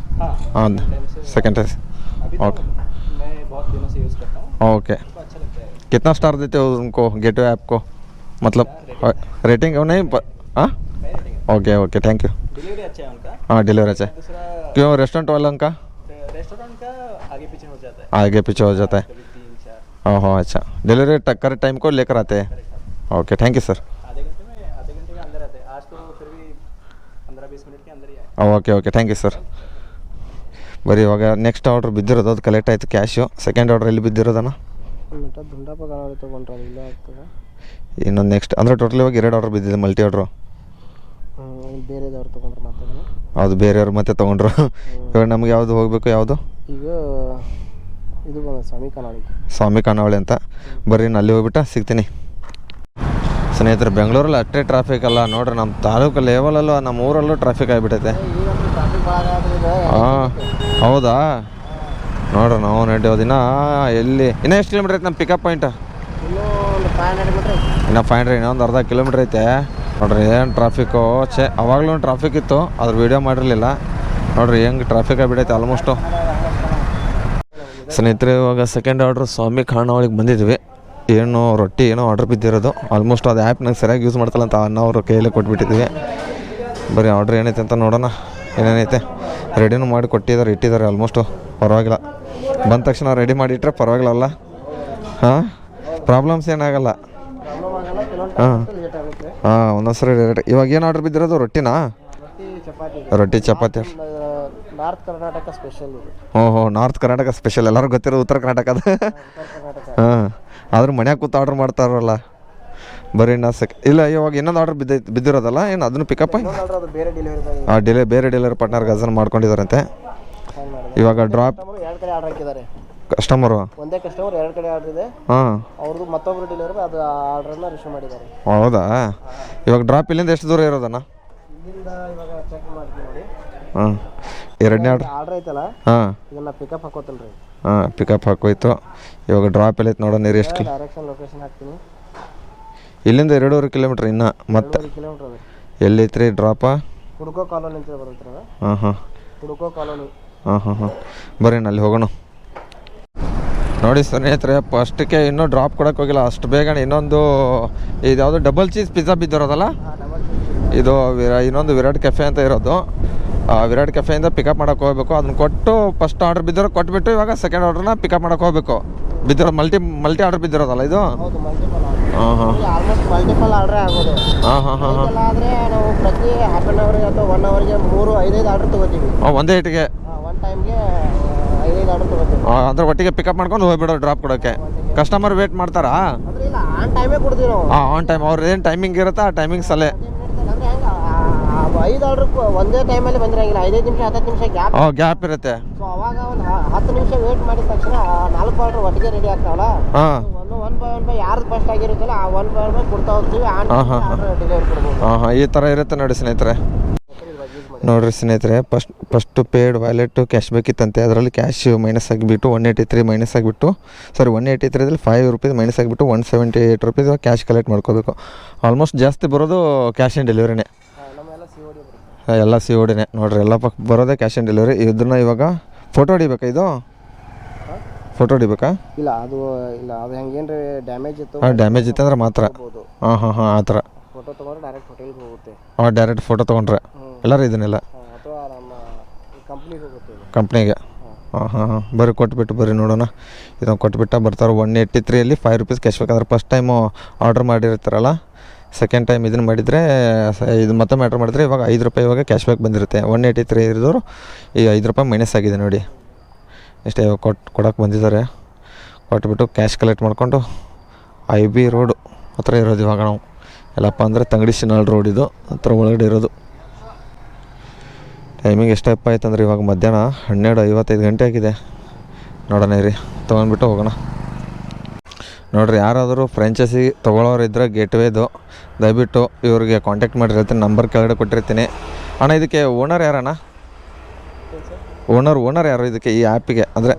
हाँ सेकेंड टाइम. ओके मैं बहुत दिनों से यूज़ करता हूँ. ओके कितना स्टार देते हो उनको गेटवे ऐप को? मतलब रेटिंग हो नहीं? हाँ okay okay thank you. Delivery अच्छा है उनका. हाँ डिलीवरी अच्छा है. दूसरा क्यों रेस्टोरेंट वाला उनका रेस्टोरेंट का आगे पीछे हो जाता है. आगे पीछे हो जाता है. कभी 3-4 ओहो अच्छा. डिलीवरी टक्कर टाइम को लेकर आते हैं. Okay thank you sir. आधे घंटे के अंदर आते हैं. आज तो फिर भी 15-20 मिनट के अंदर ही आए. Okay okay thank you sir. ಬರೀ ಇವಾಗ ನೆಕ್ಸ್ಟ್ ಆರ್ಡ್ರ್ ಬಿದ್ದಿರೋದು ಅದು ಕಲೆಕ್ಟ್ ಆಯಿತು ಕ್ಯಾಶು. ಸೆಕೆಂಡ್ ಆರ್ಡ್ರ್ ಎಲ್ಲಿ ಬಿದ್ದಿರೋದಣ್ಣ? ದುಂಡಪ್ಪ ಗಾಡಿ ತೊಗೊಂಡ್ರೆ ಇಲ್ಲೇ ಆಗ್ತದೆ. ಇನ್ನೊಂದು ನೆಕ್ಸ್ಟ್ ಅಂದರೆ ಟೋಟಲ್ ಇವಾಗ 2 ಆರ್ಡ್ರ್ ಬಿದ್ದಿದೆ ಮಲ್ಟಿ ಆರ್ಡ್ರು. ಬೇರೆದವ್ರು ತೊಗೊಂಡ್ರೆ ಮಾತಾಡೋಣ. ಹೌದು ಬೇರೆಯವ್ರು ಮತ್ತೆ ತೊಗೊಂಡ್ರು. ಇವಾಗ ನಮ್ಗೆ ಯಾವುದು ಹೋಗಬೇಕು? ಯಾವುದು ಈಗ ಇದು ಬಂದ ಸ್ವಾಮಿ ಖಾನಾವಳಿ ಅಂತ. ಬರ್ರಿ ಅಲ್ಲಿ ಹೋಗ್ಬಿಟ್ಟು ಸಿಗ್ತೀನಿ. ಸ್ನೇಹಿತರೆ ಬೆಂಗಳೂರಲ್ಲಿ ಅಷ್ಟೇ ಟ್ರಾಫಿಕ್ ಅಲ್ಲ ನೋಡ್ರಿ, ನಮ್ಮ ತಾಲೂಕು ಲೆವೆಲಲ್ಲೂ ನಮ್ಮ ಊರಲ್ಲೂ ಟ್ರಾಫಿಕ್ ಆಗಿಬಿಟ್ಟೈತೆ. ಹಾಂ ಹೌದಾ ನೋಡ್ರಿ ನಾವು ನಡೆಯೋ ದಿನ ಎಲ್ಲಿ ಇನ್ನೂ ಎಷ್ಟು ಕಿಲೋಮೀಟ್ರ್ ಐತೆ ನಮ್ಮ ಪಿಕಪ್ ಪಾಯಿಂಟ್? ಇನ್ನು 500 ಇನ್ನೊಂದು ಅರ್ಧ ಕಿಲೋಮೀಟ್ರ್ ಐತೆ ನೋಡ್ರಿ. ಏನು ಟ್ರಾಫಿಕ್ಕು ಅವಾಗಲೂ ಟ್ರಾಫಿಕ್ ಇತ್ತು, ಅದ್ರ ವೀಡಿಯೋ ಮಾಡಿರಲಿಲ್ಲ. ನೋಡ್ರಿ ಹೆಂಗೆ ಟ್ರಾಫಿಕ್ ಆಗಿಬಿಟ್ಟೈತೆ ಆಲ್ಮೋಸ್ಟು. ಸ್ನೇಹಿತರೆ ಇವಾಗ ಸೆಕೆಂಡ್ ಆರ್ಡ್ರ್ ಸ್ವಾಮಿ ಖಾನಾವಳಿಗೆ ಬಂದಿದ್ವಿ. ಏನು ರೊಟ್ಟಿ ಏನೋ ಆರ್ಡ್ರ್ ಬಿದ್ದಿರೋದು. ಆಲ್ಮೋಸ್ಟ್ ಅದು ಆ್ಯಪ್ ನಂಗೆ ಸರಿಯಾಗಿ ಯೂಸ್ ಮಾಡ್ತಲ್ಲ ಅಂತ ಅನ್ನೋರು ಕೈಯಲ್ಲೇ ಕೊಟ್ಬಿಟ್ಟಿದ್ವಿ. ಬರೀ ಆರ್ಡ್ರ್ ಏನೈತೆ ಅಂತ ನೋಡೋಣ. ಏನೇನೈತೆ ರೆಡಿನೂ ಮಾಡಿ ಕೊಟ್ಟಿದ್ದಾರೆ, ಇಟ್ಟಿದ್ದಾರೆ ಆಲ್ಮೋಸ್ಟು. ಪರವಾಗಿಲ್ಲ, ಬಂದ ತಕ್ಷಣ ರೆಡಿ ಮಾಡಿಟ್ರೆ ಪರವಾಗಿಲ್ಲ. ಹಾಂ, ಪ್ರಾಬ್ಲಮ್ಸ್ ಏನಾಗಲ್ಲ. ಹಾಂ ಹಾಂ, ಒಂದೊಂದ್ಸರಿ ರೇಟ್. ಇವಾಗ ಏನು ಆರ್ಡ್ರ್ ಬಿದ್ದಿರೋದು? ರೊಟ್ಟಿನಾ? ರೊಟ್ಟಿ ಚಪಾತಿ. North Karnataka special. ಓಹೋ, ನಾರ್ತ್ ಕರ್ನಾಟಕ ಸ್ಪೆಷಲ್. ಎಲ್ಲರೂ ಗೊತ್ತಿರೋದು ಉತ್ತರ ಕರ್ನಾಟಕದ. ಹಾಂ, ಆದರೂ ಮನ್ಯಾಗ ಕೂತು ಆರ್ಡ್ರ್ ಮಾಡ್ತಾರಲ್ಲ. ಬರೀ ಇಲ್ಲ, ಇವಾಗ ಇನ್ನೊಂದು ಆರ್ಡ್ರ್ ಬಿದ್ದಿರೋದಲ್ಲ, ಏನು ಅದನ್ನು ಪಿಕಪ್ ಬೇರೆ ಡೆಲಿವರಿ ಪಾರ್ಟ್ನರ್ಗೆ ಅದನ್ನು ಮಾಡ್ಕೊಂಡಿದ್ದಾರಂತೆ. ಇವಾಗ ಡ್ರಾಪ್ ಕಸ್ಟಮರು ಒಂದೇ ಕಸ್ಟಮರ್ 2 ಕಡೆ ಆರ್ಡರ್ ಇದೆ. ಹಾಂ, ಅವ್ರದ್ದು ಮತ್ತೊಬ್ಬರು ಡೆಲಿವರಿ ಅದು ಆರ್ಡ್ರನ್ನ ರಿಸೀವ್ ಮಾಡಿದ್ದಾರೆ. ಹೌದಾ? ಇವಾಗ ಡ್ರಾಪ್ ಇಲ್ಲಿಂದ ಎಷ್ಟು ದೂರ ಇರೋದಣ್ಣ? ಇಲ್ಲಿಂದ ಇವಾಗ ಚೆಕ್ ಮಾಡ್ತೀವಿ ನೋಡಿ. ಹಾಂ, ಎರಡನೇ ಆರ್ಡ್ರ್ ಐತಲ್ಲ, ಹಾಂ, ಇದನ್ನ ಪಿಕಪ್ ಹಾಕೋತಲ್ರಿ. ಹಾಂ, ಪಿಕಪ್ ಹಾಕೋಯ್ತು. ಇವಾಗ ಡ್ರಾಪ್ ಎಲ್ಲೈತೆ ನೋಡೋಣ. ನೀರು ಎಷ್ಟು ಡೈರೆಕ್ಷನ್ ಲೊಕೇಶನ್ ಹಾಕ್ತೀನಿ. ಇಲ್ಲಿಂದ 2.5 ಕಿಲೋಮೀಟ್ರ್ ಇನ್ನು. ಮತ್ತೆ 2 ಕಿಲೋಮೀಟ್ರ್ ಅದ. ಎಲ್ಲೈತ್ರಿ ಡ್ರಾಪ? ಹುಡುಕೋ ಕಾಲೋನಿ ಅಂತ ಬರುತ್ತೆ. ಹಾಂ ಹಾಂ, ಹುಡುಕೋ ಕಾಲೋನಿ. ಹಾಂ ಹಾಂ ಹಾಂ, ಬರ್ರಿ ಅಲ್ಲಿ ಹೋಗೋಣ. ನೋಡಿ ಸ್ನೇಹಿತರೆ, ಫಸ್ಟಿಗೆ ಇನ್ನೂ ಡ್ರಾಪ್ ಕೊಡೋಕೆ ಹೋಗಿಲ್ಲ ಅಷ್ಟು ಬೇಗನೆ. ಇನ್ನೊಂದು ಇದು ಯಾವುದು ಡಬಲ್ ಚೀಸ್ ಪಿಜ್ಜಾ ಬಿದ್ದಿರೋದಲ್ಲ, ಇದು ಇನ್ನೊಂದು ವಿರಾಟ್ ಕೆಫೆ ಅಂತ ಇರೋದು. ವಿರಾಟ್ ಕೆಫೆಯಿಂದ ಪಿಕಪ್ ಮಾಡೋಕೆ ಹೋಗಬೇಕು. ಅದನ್ನ ಕೊಟ್ಟು ಫಸ್ಟ್ ಆರ್ಡ್ರ್ ಬಿದ್ದಿರೋ ಕೊಟ್ಬಿಟ್ಟು ಇವಾಗ ಸೆಕೆಂಡ್ ಆರ್ಡ್ರನ್ನ ಪಿಕಪ್ ಮಾಡೋಕೆ ಹೋಗಬೇಕು. ಬಿದ್ದಿರೋದು ಮಲ್ಟಿ ಆರ್ಡ್ರ್ ಬಿದ್ದಿರೋದಲ್ಲ ಇದು. ಹಾಂ ಹಾಂ, ಆಲ್ಮೋಸ್ಟ್ ಮಲ್ಟಿಪಲ್ ಆರ್ಡ್ರೇ ಆಗೋದು. ಹಾಂ ಹಾಂ ಹಾಂ ಹಾಂ, ಆದರೆ ನಾವು ಪ್ರತಿ ಹಾಫ್ ಆನ್ ಅವರ್ಗೆ ಅಥವಾ 1 ಅವರ್ಗೆ 3-5 ಆರ್ಡ್ರ್ ತೊಗೋತೀವಿ. ಒಂದೇ ಇಟ್ಟಿಗೆ ಒನ್ ಟೈಮ್ಗೆ 5 ಆರ್ಡ್ರ್ ತೊಗೋತೀವಿ. ಅಂದರೆ ಒಟ್ಟಿಗೆ ಪಿಕಪ್ ಮಾಡ್ಕೊಂಡು ಹೋಗ್ಬಿಡೋ ಡ್ರಾಪ್ ಕೊಡೋಕ್ಕೆ. ಕಸ್ಟಮರ್ ವೇಟ್ ಮಾಡ್ತಾರಾ? ಅಂದರೆ ಇಲ್ಲ, ಆನ್ ಟೈಮೇ ಕೊಡ್ತೀವಿ ನಾವು. ಹಾಂ, ಆನ್ ಟೈಮ್. ಅವ್ರು ಏನು ಟೈಮಿಂಗ್ ಇರುತ್ತೆ ಆ ಟೈಮಿಂಗ್ಸಲ್ಲೇ. ಅಂದರೆ ಹೆಂಗೆ 5 ಆರ್ಡ್ರ್ ಒಂದೇ ಟೈಮಲ್ಲಿ ಬಂದಿರಂಗಿಲ್ಲ. 5 ನಿಮಿಷ 10 ನಿಮಿಷ ಗ್ಯಾಪ್ ಇರುತ್ತೆ. ಸೊ ಅವಾಗ ಒಂದು 10 ನಿಮಿಷ ವೇಟ್ ಮಾಡಿದ ತಕ್ಷಣ 4 ಆರ್ಡ್ರ್ ಒಟ್ಟಿಗೆ ರೆಡಿ ಆಗ್ತಾವಲ್ಲ. ಹಾಂ, ಒನ್ ಬೈ ಒನ್ ಬೈ ಯಾರ್ದು ಫಸ್ಟ್ ಆಗಿರುತ್ತಲ್ಲ ಆ 1 ಬೈ 1 ಬೈ ಕೊಡ್ತಾ ಹೋಗ್ತೀವಿ. ಆರ್ಡ್ರ್ ಡೆಲಿವರಿ ಕೊಡ್ಬೋದು. ಹಾಂ ಹಾಂ, ಈ ಥರ ಇರುತ್ತೆ ನೋಡಿ ಸ್ನೇಹಿತರೆ. ನೋಡಿರಿ ಸ್ನೇಹಿತರೆ, ಫಸ್ಟು ಪೇಡ್ ವ್ಯಾಲೆಟು ಕ್ಯಾಶ್ ಬೇಕಿತ್ತಂತೆ. ಅದರಲ್ಲಿ ಕ್ಯಾಶ್ ಮೈನಸ್ ಆಗಿಬಿಟ್ಟು 183 ಮೈನಸ್ ಆಗಿಬಿಟ್ಟು 183ದಲ್ಲಿ 5 ರೂಪೀಸ್ ಮೈನಸ್ ಆಗಿಬಿಟ್ಟು 178 ರೂಪೀಸ್ ಕ್ಯಾಶ್ ಕಲೆಕ್ಟ್ ಮಾಡ್ಕೋಬೇಕು. ಆಲ್ಮೋಸ್ಟ್ ಜಾಸ್ತಿ ಬರೋದು ಕ್ಯಾಶ್ ಆನ್ ಡೆಲಿವರಿನೇ. ಎಲ್ಲ COD ನೋಡಿರಿ, ಎಲ್ಲ ಬರೋದೇ ಕ್ಯಾಶ್ ಆನ್ ಡೆಲಿವರಿ. ಇದನ್ನ ಇವಾಗ ಫೋಟೋ ಹೊಡಿಬೇಕಾ? ಇದು ಫೋಟೋ ಹೊಡಿಬೇಕಾ? ಇಲ್ಲ, ಅದು ಹೆಂಗೇನ್ರಿ ಡ್ಯಾಮೇಜ್ ಇತ್ತು. ಹಾಂ, ಡ್ಯಾಮೇಜ್ ಇತ್ತು ಅಂದ್ರೆ ಮಾತ್ರ. ಹಾಂ ಹಾಂ ಹಾಂ, ಆ ಥರ ಫೋಟೋ ತೊಗೊಂಡ್ರೆ ಡೈರೆಕ್ಟ್ ಹೋಟೆಲ್ಗೆ ಹೋಗುತ್ತೆ. ಹಾಂ, ಡೈರೆಕ್ಟ್ ಫೋಟೋ ತೊಗೊಂಡ್ರೆ ಎಲ್ಲರೂ ಇದನ್ನೆಲ್ಲ ಅಥವಾ ನಮ್ಮ ಕಂಪ್ನಿಗೆ ಹೋಗುತ್ತೆ. ಕಂಪ್ನಿಗೆ. ಹಾಂ ಹಾಂ ಹಾಂ, ಬರ್ರಿ ಕೊಟ್ಬಿಟ್ಟು ಬರ್ರಿ ನೋಡೋಣ. ಇದನ್ನು ಕೊಟ್ಬಿಟ್ಟು ಬರ್ತಾರೆ. 183ಯಲ್ಲಿ 5 ರೂಪೀಸ್ ಕ್ಯಾಶ್ ಬೇಕಂದ್ರೆ ಫಸ್ಟ್ ಟೈಮು ಆರ್ಡ್ರ್ ಮಾಡಿರ್ತಾರಲ್ಲ, ಸೆಕೆಂಡ್ ಟೈಮ್ ಇದನ್ನು ಮಾಡಿದರೆ ಇದು ಮತ್ತೊಮ್ಮೆ ಆರ್ಡ್ರ್ ಮಾಡಿದ್ರೆ ಇವಾಗ 5 ರೂಪಾಯಿ ಇವಾಗ ಕ್ಯಾಶ್ ಬ್ಯಾಕ್ ಬಂದಿರುತ್ತೆ. 183 ಇರೋರು ಈಗ 5 ರೂಪಾಯಿ ಮೈನಸ್ ಆಗಿದೆ ನೋಡಿ. ಇಷ್ಟೇ ಕೊಡೋಕೆ ಬಂದಿದ್ದಾರೆ. ಕೊಟ್ಬಿಟ್ಟು ಕ್ಯಾಶ್ ಕಲೆಕ್ಟ್ ಮಾಡಿಕೊಂಡು IB ರೋಡು ಹತ್ರ ಇರೋದು ಇವಾಗ ನಾವು. ಎಲ್ಲಪ್ಪ ಅಂದರೆ ತಂಗಡಿ ಶಿನಾಳ್ ರೋಡ್ ಇದು ಹತ್ರ ಒಳಗಡೆ ಇರೋದು. ಟೈಮಿಂಗ್ ಎಷ್ಟಪ್ಪ ಆಯ್ತಂದ್ರೆ ಇವಾಗ ಮಧ್ಯಾಹ್ನ 12:55 ಗಂಟೆ ಆಗಿದೆ. ನೋಡೋಣ ಇರಿ, ತೊಗೊಂಡ್ಬಿಟ್ಟು ಹೋಗೋಣ. ನೋಡಿರಿ, ಯಾರಾದರೂ ಫ್ರೆಂಚೈಸಿ ತೊಗೊಳೋರಿದ್ದರೆ ಗೇಟ್ವೇದು ದಯವಿಟ್ಟು ಇವ್ರಿಗೆ ಕಾಂಟ್ಯಾಕ್ಟ್ ಮಾಡಿರ್ತೀನಿ. ನಂಬರ್ ಕೆಳಗಡೆ ಕೊಟ್ಟಿರ್ತೀನಿ. ಅಣ್ಣ, ಇದಕ್ಕೆ ಓನರ್ ಯಾರಣ್ಣ? ಓನರ್ ಯಾರು ಇದಕ್ಕೆ, ಈ ಆ್ಯಪಿಗೆ? ಅಂದರೆ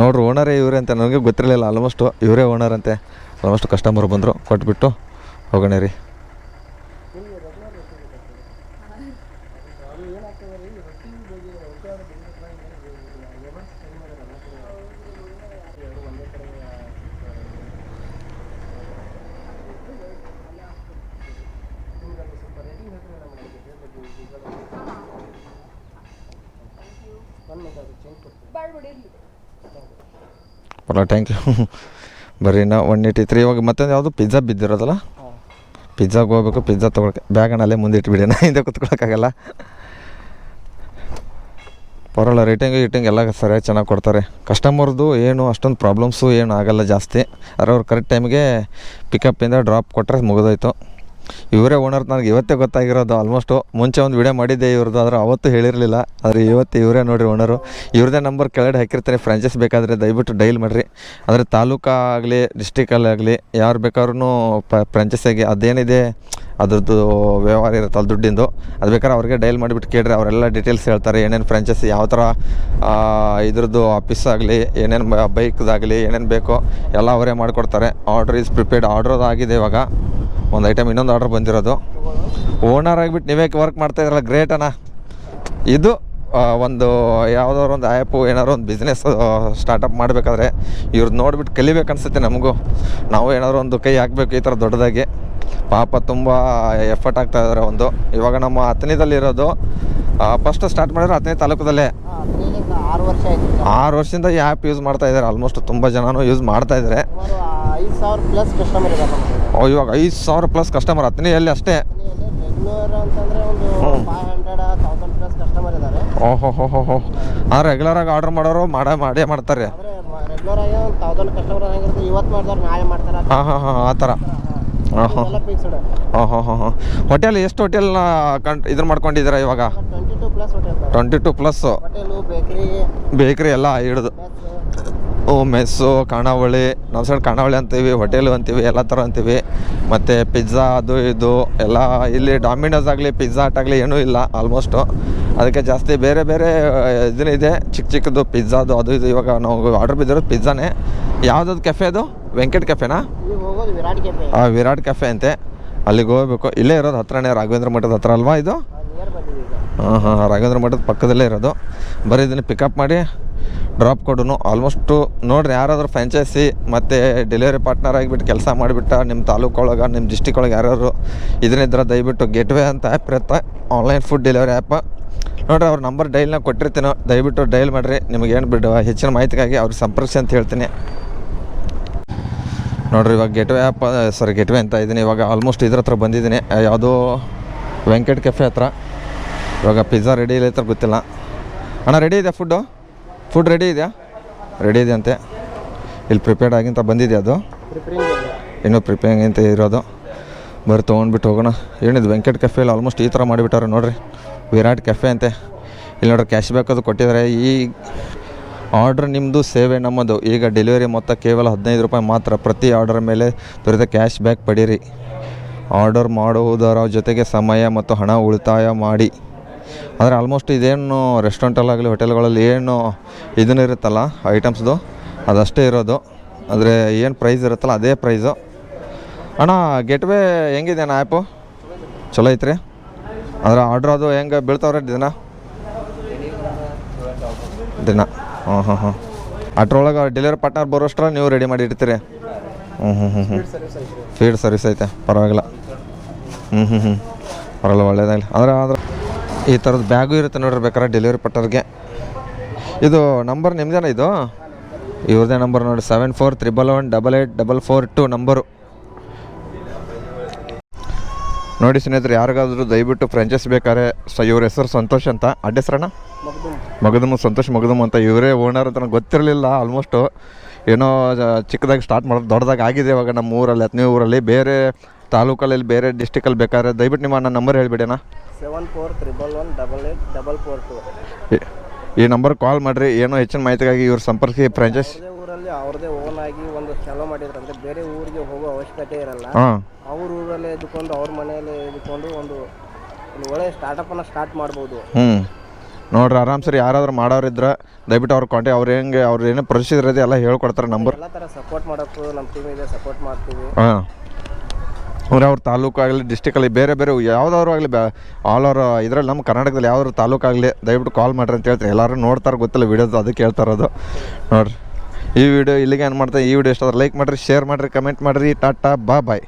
ನೋಡ್ರಿ, ಓನರೇ ಇವರೇ ಅಂತ ನನಗೆ ಗೊತ್ತಿರಲಿಲ್ಲ. ಆಲ್ಮೋಸ್ಟು ಇವರೇ ಓನರ್ ಅಂತೆ. ಆಲ್ಮೋಸ್ಟ್ ಕಸ್ಟಮರ್ ಬಂದರು, ಕೊಟ್ಬಿಟ್ಟು ಹೋಗೋಣ ರೀ. ಬರಲ್ಲ, ಥ್ಯಾಂಕ್ ಯು. ಬರ್ರಿ, ನಾ 183 ಇವಾಗ ಮತ್ತೊಂದು ಯಾವುದು ಪಿಜ್ಜಾ ಬಿದ್ದಿರೋದಲ್ಲ, ಪಿಜ್ಜಾಗೆ ಹೋಗ್ಬೇಕು. ಪಿಜ್ಜಾ ತೊಗೊಳಕ್ಕೆ ಬ್ಯಾಗನ್ನ ಅಲ್ಲೇ ಮುಂದೆ ಇಟ್ಬಿಡಿ, ನಾ ಹಿಂದೆ ಕೂತ್ಕೊಳ್ಳೋಕ್ಕಾಗಲ್ಲ. ಪರವಾಗಿಲ್ಲ, ರೇಟಿಂಗ್ ಎಲ್ಲ ಸರಿಯಾಗಿ ಚೆನ್ನಾಗಿ ಕೊಡ್ತಾರೆ. ಕಸ್ಟಮರ್ದು ಏನು ಅಷ್ಟೊಂದು ಪ್ರಾಬ್ಲಮ್ಸು ಏನು ಆಗೋಲ್ಲ ಜಾಸ್ತಿ. ಆದರೆ ಅವ್ರು ಕರೆಕ್ಟ್ ಟೈಮಿಗೆ ಪಿಕಪ್ಪಿಂದ ಡ್ರಾಪ್ ಕೊಟ್ಟರೆ ಮುಗಿದೋಯ್ತು. ಇವರೇ ಓನರ್ ನನಗೆ ಇವತ್ತೇ ಗೊತ್ತಾಗಿರೋದು. ಆಲ್ಮೋಸ್ಟು ಮುಂಚೆ ಒಂದು ವಿಡಿಯೋ ಮಾಡಿದ್ದೆ ಇವ್ರದ್ದು, ಆದರೆ ಅವತ್ತು ಹೇಳಿರಲಿಲ್ಲ. ಆದರೆ ಇವತ್ತು ಇವರೇ ನೋಡಿರಿ ಓನರು. ಇವ್ರದ್ದೇ ನಂಬರ್ ಕೆಳಗಡೆ ಹಾಕಿರ್ತಾರೆ. ಫ್ರಾಂಚೈಸ್ ಬೇಕಾದರೆ ದಯವಿಟ್ಟು ಡೈಲ್ ಮಾಡಿರಿ. ಆದರೆ ತಾಲೂಕಾಗಲಿ ಡಿಸ್ಟಿಕಲ್ಲಾಗಲಿ ಯಾರು ಬೇಕಾದ್ರೂ ಫ್ರಾಂಚೈಸಿಗೆ ಅದೇನಿದೆ ಅದ್ರದ್ದು ವ್ಯವಹಾರ ಇರುತ್ತಲ್ಲ ದುಡ್ಡಿಂದು, ಅದು ಬೇಕಾದ್ರೆ ಅವ್ರಿಗೆ ಡೈಲ್ ಮಾಡಿಬಿಟ್ಟು ಕೇಳಿರಿ. ಅವರೆಲ್ಲ ಡೀಟೇಲ್ಸ್ ಹೇಳ್ತಾರೆ. ಏನೇನು ಫ್ರಾಂಚೈಸಿ, ಯಾವ ಥರ ಇದ್ರದ್ದು ಆಫೀಸ್ ಆಗಲಿ, ಏನೇನು ಬೈಕ್ದಾಗಲಿ ಏನೇನು ಬೇಕೋ ಎಲ್ಲ ಅವರೇ ಮಾಡಿಕೊಡ್ತಾರೆ. Order is prepared. ಆರ್ಡ್ರದು ಆಗಿದೆ ಇವಾಗ ಒಂದು ಐಟಮ್, ಇನ್ನೊಂದು ಆರ್ಡ್ರ್ ಬಂದಿರೋದು. ಓನರ್ ಆಗಿಬಿಟ್ಟು ನೀವೇ ವರ್ಕ್ ಮಾಡ್ತಾಯಿದ್ರಲ್ಲ, ಗ್ರೇಟ್ ಅಣ್ಣ. ಇದು ಒಂದು ಯಾವುದಾದ್ರು ಒಂದು ಆ್ಯಪು ಏನಾದ್ರು ಒಂದು ಬಿಸ್ನೆಸ್ ಸ್ಟಾರ್ಟಪ್ ಮಾಡಬೇಕಾದ್ರೆ ಇವ್ರದ್ದು ನೋಡಿಬಿಟ್ಟು ಕಲಿಬೇಕು ಅನಿಸುತ್ತೆ ನಮಗೂ. ನಾವು ಏನಾದರೂ ಒಂದು ಕೈ ಹಾಕಬೇಕು ಈ ಥರ ದೊಡ್ಡದಾಗಿ. ಪಾಪ ತುಂಬ ಎಫರ್ಟ್ ಆಗ್ತಾ ಇದ್ದಾರೆ ಒಂದು. ಇವಾಗ ನಮ್ಮ ಹತ್ತನೇದಲ್ಲಿರೋದು ಫಸ್ಟ್ ಸ್ಟಾರ್ಟ್ ಮಾಡಿದ್ರೆ ಹತ್ತನೇ ತಾಲೂಕದಲ್ಲೇ 6 ವರ್ಷ ಆಯಿತು. 6 ವರ್ಷದಿಂದ ಈ ಆ್ಯಪ್ ಯೂಸ್ ಮಾಡ್ತಾ ಇದ್ದಾರೆ. ಆಲ್ಮೋಸ್ಟ್ ತುಂಬ ಜನನೂ ಯೂಸ್ ಮಾಡ್ತಾ ಇದ್ದಾರೆ. ಸುಮಾರು 5,000 ಪ್ಲಸ್ ಕಸ್ಟಮರ್ ಇದ್ದಾರೆ ನಮಗೆ. ಇವಾಗ 5,000 ಪ್ಲಸ್ ಕಸ್ಟಮರ್ ಹತ್ತನೆಯಲ್ಲಿ ಅಷ್ಟೇ. ರೆಗ್ಯುಲರ್ ಅಂತಂದರೆ ಒಂದು 500-1000 ಪ್ಲಸ್ ಕಸ್ಟಮರ್ ಇದ್ದಾರೆ. ಓಹೋ ರೆಗ್ಯುಲರಾಗಿ ಆರ್ಡರ್ ಮಾಡೋರು ಮಾಡೇ ಮಾಡ್ತಾರೆ. ಆದರೆ ರೆಗ್ಯುಲರ್ ಆಗಿ ಒಂದು 1000 ಕಸ್ಟಮರ್ ಆಗಿರುತ್ತೆ. ಇವತ್ತು ಮಾಡಿದವ್ರು ನಾಳೆ ಮಾಡ್ತಾರೆ. ಹಾಂ ಆ ಥರ. ಎಲ್ಲ ಫಿಕ್ಸ್ಡ್. ಹೋಟೆಲ್ ಎಷ್ಟು ಹೋಟೆಲ್ನ ಇದನ್ನ ಮಾಡ್ಕೊಂಡಿದ್ದೀರಾ ಇವಾಗ? 22 ಪ್ಲಸ್ ಹೋಟೆಲ್. 22 ಪ್ಲಸ್ ಹೋಟೆಲು, ಬೇಕ್ರಿ ಎಲ್ಲ ಹಿಡಿದು. ಮೆಸ್ಸು, ಖಾನಾವಳಿ, ನಮ್ಮ ಸೈಡ್ ಖಾನಾವಳಿ ಅಂತೀವಿ, ಹೋಟೆಲು ಅಂತೀವಿ, ಎಲ್ಲ ಥರ ಅಂತೀವಿ. ಮತ್ತು ಪಿಜ್ಜಾ ಅದು ಇದು ಎಲ್ಲ ಇಲ್ಲಿ ಡಾಮಿನೋಸ್ ಆಗಲಿ ಪಿಜ್ಜಾ ಹಟ್ ಆಗಲಿ ಏನೂ ಇಲ್ಲ ಆಲ್ಮೋಸ್ಟು. ಅದಕ್ಕೆ ಜಾಸ್ತಿ ಬೇರೆ ಬೇರೆ ಇದನ್ನಿದೆ, ಚಿಕ್ಕದು ಪಿಜ್ಜಾದು ಅದು ಇದು. ಇವಾಗ ನಾವು ಆರ್ಡರ್ ಬಿದ್ದಿರೋದು ಪಿಜ್ಜಾನೇ. ಯಾವುದಾದ್ರು ಕೆಫೆ ಅದು? ವೆಂಕಟ್ ಕೆಫೆನಾ? ಹೋಗೋದು ವಿರಾಟ್ ಕೆಫೆ. ವಿರಾಟ್ ಕೆಫೆ ಅಂತೆ, ಅಲ್ಲಿಗೆ ಹೋಗ್ಬೇಕು. ಇಲ್ಲೇ ಇರೋದು ಹತ್ರನೇ, ರಾಘವೇಂದ್ರ ಮಠದ ಹತ್ರ ಅಲ್ವಾ ಇದು? ನಿಯರ್ ಬಂದಿದೆ ಈಗ. ಹಾಂ ರಾಘವೇಂದ್ರ ಮಠದ ಪಕ್ಕದಲ್ಲೇ ಇರೋದು. ಬರೀ ಇದನ್ನು ಪಿಕಪ್ ಮಾಡಿ ಡ್ರಾಪ್ ಕೊಡೋನು. ಆಲ್ಮೋಸ್ಟು ನೋಡಿರಿ, ಯಾರಾದರೂ ಫ್ರಾಂಚೈಸಿ ಮತ್ತು ಡೆಲಿವರಿ ಪಾರ್ಟ್ನರ್ ಆಗಿಬಿಟ್ಟು ಕೆಲಸ ಮಾಡಿಬಿಟ್ಟು ನಿಮ್ಮ ತಾಲೂಕೊಳಗೆ, ನಿಮ್ಮ ಡಿಸ್ಟಿಕ್ ಒಳಗೆ ಯಾರು ಇದನ್ನಿದ್ರೆ ದಯವಿಟ್ಟು ಗೇಟ್ವೇ ಅಂತ ಆ್ಯಪ್ ಇರುತ್ತೆ, ಆನ್ಲೈನ್ ಫುಡ್ ಡೆಲಿವರಿ ಆ್ಯಪ್. ನೋಡಿರಿ, ಅವ್ರ ನಂಬರ್ ಡೈಲ್ನ ಕೊಟ್ಟಿರ್ತೀನೋ, ದಯವಿಟ್ಟು ಡೈಲ್ ಮಾಡಿರಿ. ನಿಮಗೇನು ಬಿಡು ಹೆಚ್ಚಿನ ಮಾಹಿತಿಗಾಗಿ ಅವ್ರಿಗೆ ಸಂಪರ್ಕಿಸಿ ಅಂತ ಹೇಳ್ತೀನಿ. ನೋಡಿರಿ, ಇವಾಗ ಗೇಟ್ವೇ ಆ್ಯಪ್ ಗೇಟ್ವೇ ಅಂತ ಇದ್ದೀನಿ. ಇವಾಗ ಆಲ್ಮೋಸ್ಟ್ ಇದ್ರ ಹತ್ರ ಬಂದಿದ್ದೀನಿ, ಯಾವುದೋ ವೆಂಕಟ್ ಕೆಫೆ ಹತ್ರ. ಇವಾಗ ಪಿಜ್ಜಾ ರೆಡಿ ಇಲ್ಲ ಹತ್ರ ಗೊತ್ತಿಲ್ಲ. ಅಣ್ಣ ರೆಡಿ ಇದೆ ಫುಡ್ ರೆಡಿ ಇದೆಯಾ? ರೆಡಿ ಇದೆ ಅಂತೆ. ಇಲ್ಲಿ ಪ್ರಿಪೇರ್ಡ್ ಆಗಿಂತ ಬಂದಿದೆ ಅದು, ಇನ್ನೂ ಪ್ರಿಪೇರಿಂಗ್ ಅಂತ ಇರೋದು. ಬರೀ ತೊಗೊಂಡ್ಬಿಟ್ಟು ಹೋಗೋಣ. ಏನಿದು ವೆಂಕಟ್ ಕೆಫೆಯಲ್ಲಿ ಆಲ್ಮೋಸ್ಟ್ ಈ ಥರ ಮಾಡಿಬಿಟ್ಟಾರೆ ನೋಡಿರಿ, ವಿರಾಟ್ ಕೆಫೆ ಅಂತೆ. ಇಲ್ಲಿ ನೋಡ್ರಿ ಕ್ಯಾಶ್ ಬ್ಯಾಕ್ ಅದು ಕೊಟ್ಟಿದ್ದಾರೆ. ಈ ಆರ್ಡ್ರ್ ನಿಮ್ಮದು, ಸೇವೆ ನಮ್ಮದು. ಈಗ ಡೆಲಿವರಿ ಮೊತ್ತ ಕೇವಲ 15 ರೂಪಾಯಿ ಮಾತ್ರ. ಪ್ರತಿ ಆರ್ಡರ್ ಮೇಲೆ ದೊರೆತ ಕ್ಯಾಶ್ ಬ್ಯಾಕ್ ಪಡೀರಿ. ಆರ್ಡರ್ ಮಾಡುವುದರ ಜೊತೆಗೆ ಸಮಯ ಮತ್ತು ಹಣ ಉಳಿತಾಯ ಮಾಡಿ. ಆದರೆ ಆಲ್ಮೋಸ್ಟ್ ಇದೇನು ರೆಸ್ಟೋರೆಂಟಲ್ಲಾಗಲಿ ಹೋಟೆಲ್ಗಳಲ್ಲಿ ಏನು ಇದನ್ನ ಇರುತ್ತಲ್ಲ ಐಟಮ್ಸ್ದು, ಅದಷ್ಟೇ ಇರೋದು. ಆದರೆ ಏನು ಪ್ರೈಸ್ ಇರುತ್ತಲ್ಲ ಅದೇ ಪ್ರೈಸು. ಅಣ್ಣ ಗೇಟ್ವೇ ಹೆಂಗಿದೆ ಅಣ್ಣ ಆ್ಯಪು? ಚಲೋ ಐತ್ರಿ. ಅಂದರೆ ಆರ್ಡ್ರ್ ಅದು ಹೆಂಗೆ ಬೀಳ್ತಾವ್ರೆ ದಿನ? ಹಾಂ ಅಟ್ರೊಳಗೆ ಡೆಲಿವರಿ ಪಾರ್ಟ್ನರ್ ಬರೋಷ್ಟ್ರ ನೀವು ರೆಡಿ ಮಾಡಿ ಇಡ್ತೀರಿ? ಫೀಡ್ ಸರ್ವಿಸ್ ಐತೆ, ಪರವಾಗಿಲ್ಲ. ಪರವಾಗಿಲ್ಲ, ಒಳ್ಳೇದಾಗಲಿ. ಆದರೆ ಈ ಥರದ್ದು ಬ್ಯಾಗು ಇರುತ್ತೆ ನೋಡ್ರಿ, ಬೇಕಾದ್ರೆ ಡೆಲಿವರಿ ಪಾರ್ಟ್ನರ್ಗೆ. ಇದು ನಂಬರ್ ನಿಮ್ಮದೇನ? ಇದು ಇವ್ರದ್ದೇ ನಂಬರ್ ನೋಡಿ, 7411184442 ನಂಬರು. ನೋಡಿ ಸ್ನೇಹಿತರೆ, ಯಾರಿಗಾದ್ರೂ ದಯವಿಟ್ಟು ಫ್ರಾಂಚೈಸ್ ಬೇಕಾದ್ರೆ ಇವ್ರ ಹೆಸರು ಸಂತೋಷ್ ಅಂತ. ಅಡ್ರೆಸ್ರಣ್ಣ? ಮಗದಮ್ಮ, ಸಂತೋಷ್ ಮಗದಮ್ಮ ಅಂತ. ಇವರೇ ಓನರ್ ಅಂತ ನನಗೆ ಗೊತ್ತಿರಲಿಲ್ಲ. ಆಲ್ಮೋಸ್ಟು ಏನೋ ಚಿಕ್ಕದಾಗಿ ಸ್ಟಾರ್ಟ್ ಮಾಡೋದು, ದೊಡ್ಡದಾಗಿ ಆಗಿದೆ ಇವಾಗ ನಮ್ಮ ಊರಲ್ಲಿ, ಹತ್ತನೇ ಊರಲ್ಲಿ. ಬೇರೆ ತಾಲೂಕಲ್ಲಿ ಬೇರೆ ಡಿಸ್ಟಿಕಲ್ಲಿ ಬೇಕಾದ್ರೆ ದಯವಿಟ್ಟು ನಿಮ್ಮ ನನ್ನ ನಂಬರ್ ಹೇಳಿಬಿಡೋಣ. 7411114442. ಈ ನಂಬರ್ ಕಾಲ್ ಮಾಡಿರಿ. ಏನೋ ಹೆಚ್ಚಿನ ಮಾಹಿತಿಗಾಗಿ ಇವ್ರ ಸಂಪರ್ಕಿಸಿ. ಫ್ರಾಂಚೈಸ್ ಊರಲ್ಲಿ ಅವ್ರದೇ ಓನ್ ಆಗಿ ಒಂದು ಚಾಲೂ ಮಾಡಿದ್ರಂದ್ರೆ ಬೇರೆ ಊರಿಗೆ ಹೋಗೋ ಅವಶ್ಯಕತೆ ಇರಲ್ಲ. ಅವ್ರ ಊರಲ್ಲೇ ಇದ್ಕೊಂಡು ಅವ್ರ ಮನೆಯಲ್ಲೇ ಇದ್ಕೊಂಡು ಒಂದು ಒಳ್ಳೆ ಸ್ಟಾರ್ಟಪ್ಪನ್ನು ಸ್ಟಾರ್ಟ್ ಮಾಡ್ಬೋದು. ನೋಡ್ರಿ, ಆರಾಮ್ ಸರಿ ಯಾರಾದ್ರೂ ಮಾಡೋರಿದ್ರೆ ದಯವಿಟ್ಟು ಅವ್ರ ಕಾಂಟ್ಯಾಕ್ಟ್, ಅವ್ರು ಏನೇ ಪ್ರೊಸೀಜರ್ ಇದೆ ಎಲ್ಲ ಹೇಳ್ಕೊಡ್ತಾರೆ. ನಂಬರ್ ಎಲ್ಲ ಥರ ಸಪೋರ್ಟ್ ಮಾಡೋಕ್ಕೂ ನಮ್ಮ ಟೀಮ್ ಇದೆ, ಸಪೋರ್ಟ್ ಮಾಡ್ತೀವಿ. ಅಂದರೆ ಅವ್ರ ತಾಲೂಕು ಆಗಲಿ ಡಿಸ್ಟಿಕಲ್ಲಿ ಬೇರೆ ಬೇರೆ ಯಾವುದಾದ್ರು ಆಗಲಿ ಆಲ್ ಓವರ್ ಇದರಲ್ಲಿ ನಮ್ಮ ಕರ್ನಾಟಕದಲ್ಲಿ ಯಾವ್ದಾದ್ರು ತಾಲೂಕಾಗಲಿ ದಯವಿಟ್ಟು ಕಾಲ್ ಮಾಡಿರಿ ಅಂತ ಹೇಳ್ತಾರೆ. ಎಲ್ಲರೂ ನೋಡ್ತಾರೆ, ಗೊತ್ತಿಲ್ಲ ವೀಡಿಯೋದು, ಅದಕ್ಕೆ ಹೇಳ್ತಾ ಇರೋದು. ನೋಡಿರಿ, ಈ ವಿಡಿಯೋ ಇಲ್ಲಿಗೆ ಏನು ಮಾಡ್ತಾರೆ. ಈ ವಿಡಿಯೋ ಇಷ್ಟ ಲೈಕ್ ಮಾಡಿರಿ, ಶೇರ್ ಮಾಡಿರಿ, ಕಮೆಂಟ್ ಮಾಡಿರಿ. ಟಾಟಾ, ಬಾಯ್.